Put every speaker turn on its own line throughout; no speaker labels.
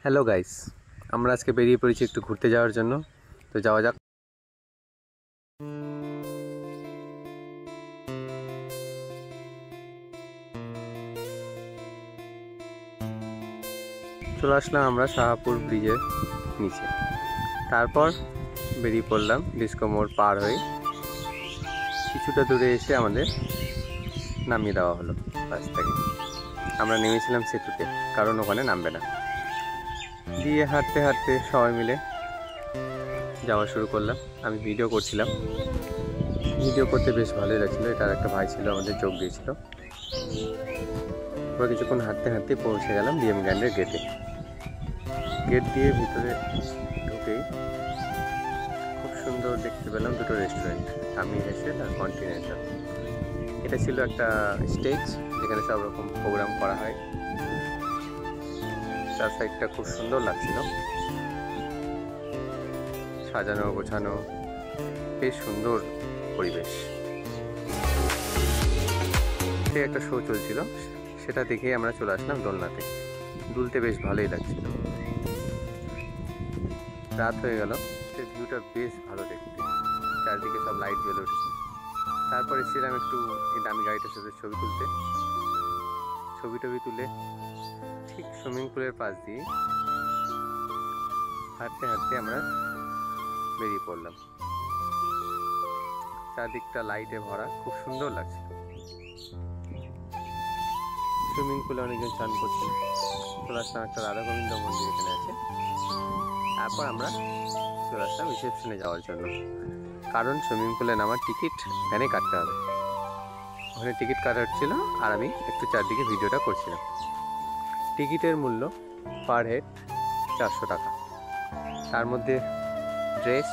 Hello guys, আমরা আজকে বেরিয়ে পড়েছি একটু ঘুরতে যাওয়ার জন্য। তো যাওয়া যাক। চলে আসলাম আমরা শাহপুর ব্রিজের নিচে। তারপর বেরিয়ে পড়লাম ডিস্কো মোড় পার হয়ে। কিছুটা দূরে এসে আমাদের নামিয়ে দেওয়া হলো বাস থেকে। আমরা নেমেছিলাম সেতুতে, কারণ ওখানে নামবে না। দিয়ে হাঁটতে হাঁটতে সবাই মিলে যাওয়া শুরু করলাম। আমি ভিডিও করছিলাম, ভিডিও করতে বেশ ভালোই লাগছিলো। এটার একটা ভাই ছিল, আমাদের যোগ দিয়েছিল। এবার কিছুক্ষণ হাঁটতে হাঁটতে পৌঁছে গেলাম বিএম গ্র্যান্ডের গেটে। গেট দিয়ে ভিতরে ঢুকেই খুব সুন্দর দেখতে পেলাম দুটো রেস্টুরেন্ট, আমি হেসেল আর কন্টিনেন্টাল। এটা ছিল একটা স্টেজ যেখানে সব রকম প্রোগ্রাম করা হয়। চার সাইডটা খুব সুন্দর লাগছিল, সাজানো গোছানো, বেশ সুন্দর পরিবেশ। সে একটা শো চলছিল, সেটা দেখে আমরা চলে আসলাম দোলনাতে। দুলতে বেশ ভালোই লাগছিল। রাত হয়ে গেল, সে ভিউটা বেশ ভালো দেখতে, চারদিকে সব লাইট জ্বলে উঠেছে। তারপর এসেছিলাম একটু এই দামি গাড়িটার সাথে ছবি তুলতে। ছবি টবি তুলে ঠিক সুইমিং পুলের পাশ দিয়ে হাঁটতে হাঁটতে আমরা বেরিয়ে পড়লাম। চারদিকটা লাইটে ভরা, খুব সুন্দর লাগছিল। সুইমিং পুলে অনেকজন চান করছিল। চলে আসলাম একটা রাধা গোবিন্দ মন্দির এখানে আছে। তারপর আমরা চলে আসলাম রিসেপশনে যাওয়ার জন্য, কারণ সুইমিং পুলে নামার টিকিট এখানে কাটতে হবে। ওখানে টিকিট কাটা হচ্ছিল আর আমি একটু চারদিকে ভিডিওটা করছিলাম। টিকিটের মূল্য পার হেড 400 টাকা। তার মধ্যে ড্রেস,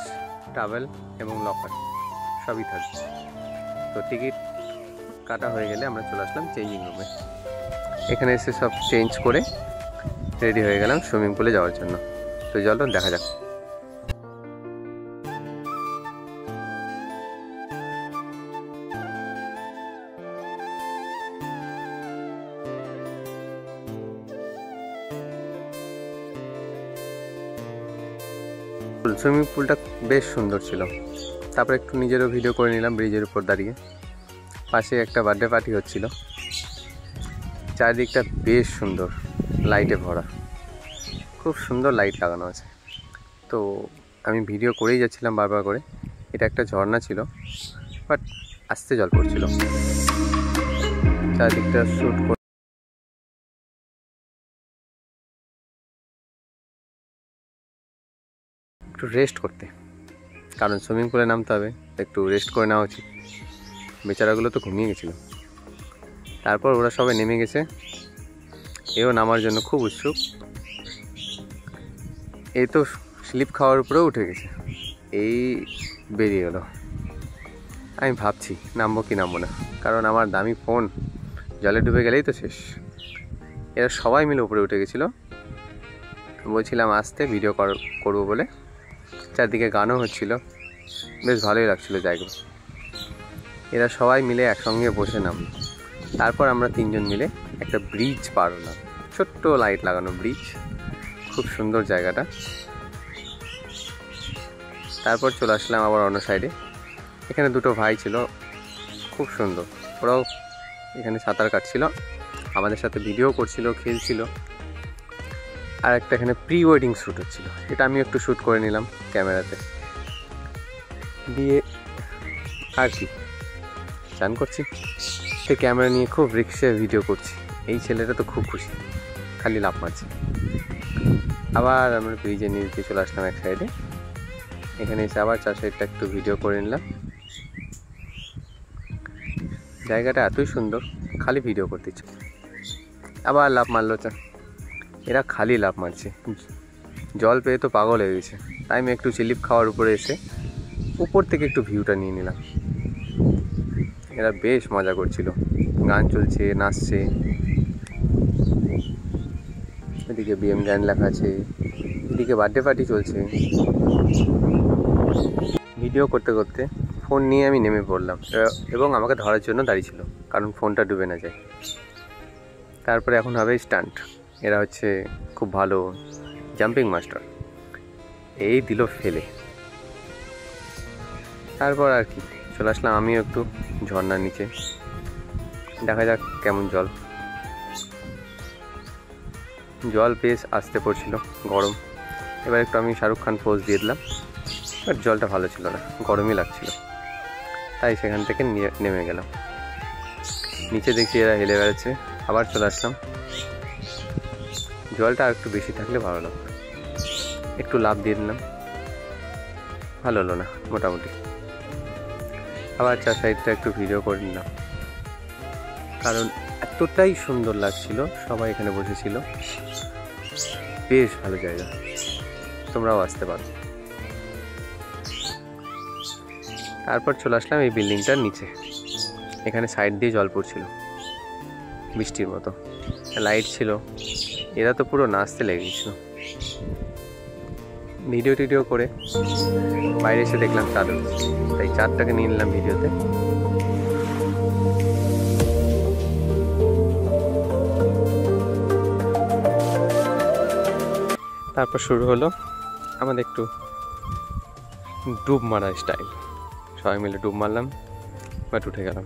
টাওয়েল এবং লকার সবই থাকবে। তো টিকিট কাটা হয়ে গেলে আমরা চলে আসলাম চেঞ্জিং রুমে। এখানে এসে সব চেঞ্জ করে রেডি হয়ে গেলাম সুইমিং পুলে যাওয়ার জন্য। তো চলো দেখা যাক। সুইমিং পুলটা বেশ সুন্দর ছিল। তারপর একটু নিজেরও ভিডিও করে নিলাম ব্রিজের উপর দাঁড়িয়ে। পাশে একটা বার্থডে পার্টি হচ্ছিল। চারদিকটা বেশ সুন্দর, লাইটে ভরা, খুব সুন্দর লাইট লাগানো আছে। তো আমি ভিডিও করেই যাচ্ছিলাম বারবার করে। এটা একটা ঝর্ণা ছিল, বাট আস্তে জল পড়ছিল। চারদিকটা শ্যুট করে একটু রেস্ট করতে, কারণ সুইমিং পুলে নামতে হবে, একটু রেস্ট করে নেওয়া উচিত। বেচারাগুলো তো ঘুমিয়ে গেছিলো। তারপর ওরা সবাই নেমে গেছে, এও নামার জন্য খুব উৎসুক। এই তো স্লিপ খাওয়ার উপরেও উঠে গেছে, এই বেরিয়ে গেল। আমি ভাবছি নামবো কি নামবো না, কারণ আমার দামি ফোন জলে ডুবে গেলেই তো শেষ। এরা সবাই মিলে উপরে উঠে গেছিলো। বলছিলাম আসতে ভিডিও করবো বলে। চারদিকে গানও হচ্ছিল, বেশ ভালোই লাগছিলো জায়গা। এরা সবাই মিলে একসঙ্গে বসে নাম। তারপর আমরা তিনজন মিলে একটা ব্রিজ পার হলাম, ছোট্ট লাইট লাগানো ব্রিজ, খুব সুন্দর জায়গাটা। তারপর চলে আসলাম আবার অন্য সাইডে। এখানে দুটো ভাই ছিল, খুব সুন্দর। ওরাও এখানে সাঁতার কাটছিল, আমাদের সাথে ভিডিও করছিল, খেলছিল। আর একটা এখানে প্রি ওয়েডিং শ্যুট হচ্ছিল, এটা আমি একটু শ্যুট করে নিলাম ক্যামেরাতে দিয়ে। আর কি চান করছি, সে ক্যামেরা নিয়ে খুব রিক্সে ভিডিও করছি। এই ছেলেটা তো খুব খুশি, খালি লাফ মারছে। আবার আমরা ব্রিজের নিচ দিয়ে চলে আসলাম এক সাইডে। এখানে এসে আবার চার সাইডটা একটু ভিডিও করে নিলাম। জায়গাটা এতই সুন্দর, খালি ভিডিও করতে ইচ্ছে। আবার লাফ মারলো, এরা খালি লাফ মারছে, জল পেয়ে তো পাগল হয়ে গেছে। তাই আমি একটু স্লিপ খাওয়ার উপরে এসে উপর থেকে একটু ভিউটা নিয়ে নিলাম। এরা বেশ মজা করছিল, গান চলছে, নাচছে। এদিকে বিএম গ্র্যান্ড লেখা আছে, এদিকে বার্থডে পার্টি চলছে। ভিডিও করতে করতে ফোন নিয়ে আমি নেমে পড়লাম, এবং আমাকে ধরার জন্য দাঁড়িয়েছিল, কারণ ফোনটা ডুবে না যায়। তারপরে এখন হবে স্টান্ট। এরা হচ্ছে খুব ভালো জাম্পিং মাস্টার এই দিল ফেলে। তারপর আর কি চলে আসলাম আমিও একটু ঝর্ণার নিচে, দেখা যাক কেমন জল। জল বেশ আসতে পড়ছিল, গরম। এবার একটু আমি শাহরুখ খান পোজ দিয়ে দিলাম, বাট জলটা ভালো ছিল না, গরমই লাগছিল। তাই সেখান থেকে নেমে গেলাম। নিচে দেখছি এরা হেলে বেড়াচ্ছে, আবার চলে আসলাম। জলটা আর একটু বেশি থাকলে ভালো লাগতো। একটু লাফ দিয়ে দিলাম, ভালো হলো না মোটামুটি। আবার চার সাইডটা একটু ভিডিও করে নিলাম, কারণ এতটাই সুন্দর লাগছিল। সবাই এখানে বসেছিল, বেশ ভালো জায়গা, তোমরাও আসতে পারো। তারপর চলে আসলাম এই বিল্ডিংটার নিচে। এখানে সাইড দিয়ে জল পড়ছিল বৃষ্টির মতো, লাইট ছিল। এরা তো পুরো নাচতে লেগেছিল। ভিডিও টিডিও করে বাইরে এসে দেখলাম চাঁদ, তাই চাঁদটাকে নিয়ে নিলাম ভিডিওতে। তারপর শুরু হলো আমাদের একটু ডুব মারার স্টাইল। সবাই মিলে ডুব মারলাম, বাট উঠে গেলাম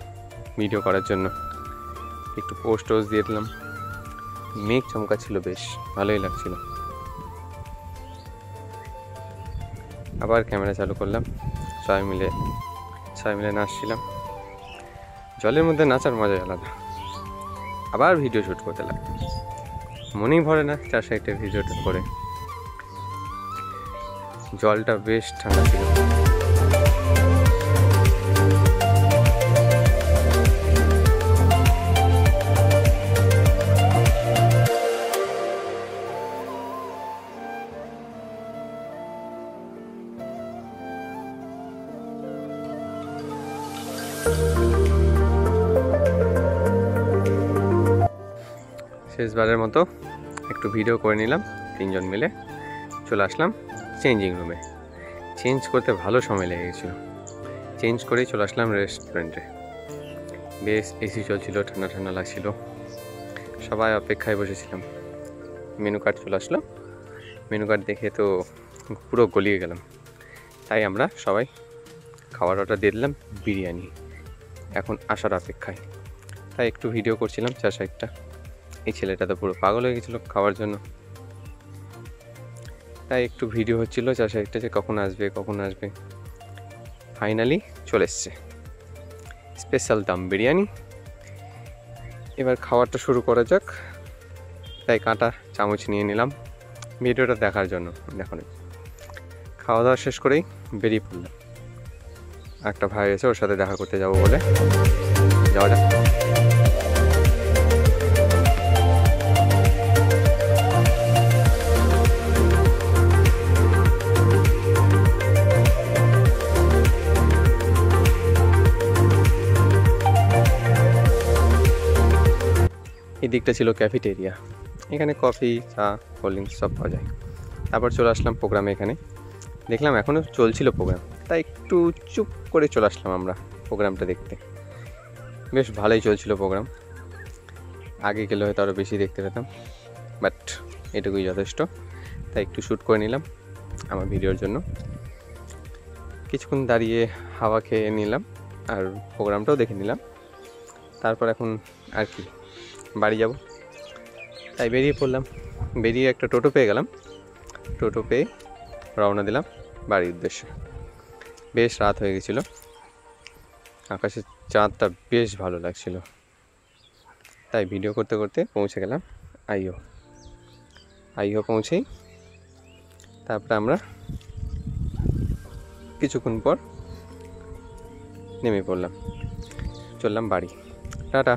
ভিডিও করার জন্য। একটু পোস্ট টোস্ট দিয়ে দিলাম। মেঘ চমকাচ্ছিল, বেশ ভালোই লাগছিল। আবার ক্যামেরা চালু করলাম, সবাই মিলে নাচছিলাম। জলের মধ্যে নাচার মজাই আলাদা। আবার ভিডিও শ্যুট করতে লাগলাম, মনেই ভরে না চার সাইডে ভিডিওটা করে। জলটা বেশ ঠান্ডা ছিল। শেষবারের মতো একটু ভিডিও করে নিলাম, তিনজন মিলে চলে আসলাম চেঞ্জিং রুমে। চেঞ্জ করতে ভালো সময় লেগে গেছিলো। চেঞ্জ করেই চলে আসলাম রেস্টুরেন্টে। বেশ এসি চলছিল, ঠান্ডা ঠান্ডা লাগছিল। সবাই অপেক্ষায় বসেছিলাম। মেনু কার্ড চলে আসলো। মেনু কার্ড দেখে তো পুরো গলিয়ে গেলাম। তাই আমরা সবাই খাবার অর্ডার দিয়ে দিলাম, বিরিয়ানি। এখন আসার অপেক্ষায়। তাই একটু ভিডিও করছিলাম চার সাইডটা। এই ছেলেটা তো পুরো পাগল হয়ে গেছিলো খাওয়ার জন্য। তাই একটু ভিডিও হচ্ছিল চার সাইডটা, যে কখন আসবে। ফাইনালি চলে এসছে স্পেশাল দাম বিরিয়ানি। এবার খাবারটা শুরু করা যাক। তাই কাঁটা চামচ নিয়ে নিলাম ভিডিওটা দেখার জন্য। দেখুন, খাওয়া দাওয়া শেষ করেই বেরিয়ে পড়লাম। একটা ভাই আছে, ওর সাথে দেখা করতে যাবো বলে যাওয়া যাক। এই দিকটা ছিল ক্যাফেটেরিয়া। এখানে কফি, চা, কোল্ড ড্রিঙ্কস সব পাওয়া যায়। তারপর চলে আসলাম প্রোগ্রামে। এখানে দেখলাম এখনও চলছিল প্রোগ্রাম, তাই একটু চুপ করে চলে আসলাম আমরা প্রোগ্রামটা দেখতে। বেশ ভালোই চলছিল প্রোগ্রাম। আগে গেলে হয়তো আরও বেশি দেখতে পেতাম, বাট এটুকুই যথেষ্ট। তাই একটু শ্যুট করে নিলাম আমার ভিডিওর জন্য। কিছুক্ষণ দাঁড়িয়ে হাওয়া খেয়ে নিলাম, আর প্রোগ্রামটাও দেখে নিলাম। তারপর এখন আর কি বাড়ি যাব, তাই বেরিয়ে পড়লাম। বেরিয়ে একটা টোটো পেয়ে গেলাম। টোটো পেয়ে রওনা দিলাম বাড়ির উদ্দেশ্যে। বেশ রাত হয়ে গেছিল, আকাশের চাঁদটা বেশ ভালো লাগছিল। তাই ভিডিও করতে করতে পৌঁছে গেলাম আইও পৌঁছেই তারপরে আমরা কিছুক্ষণ পর নেমে পড়লাম, চললাম বাড়ি। টাটা।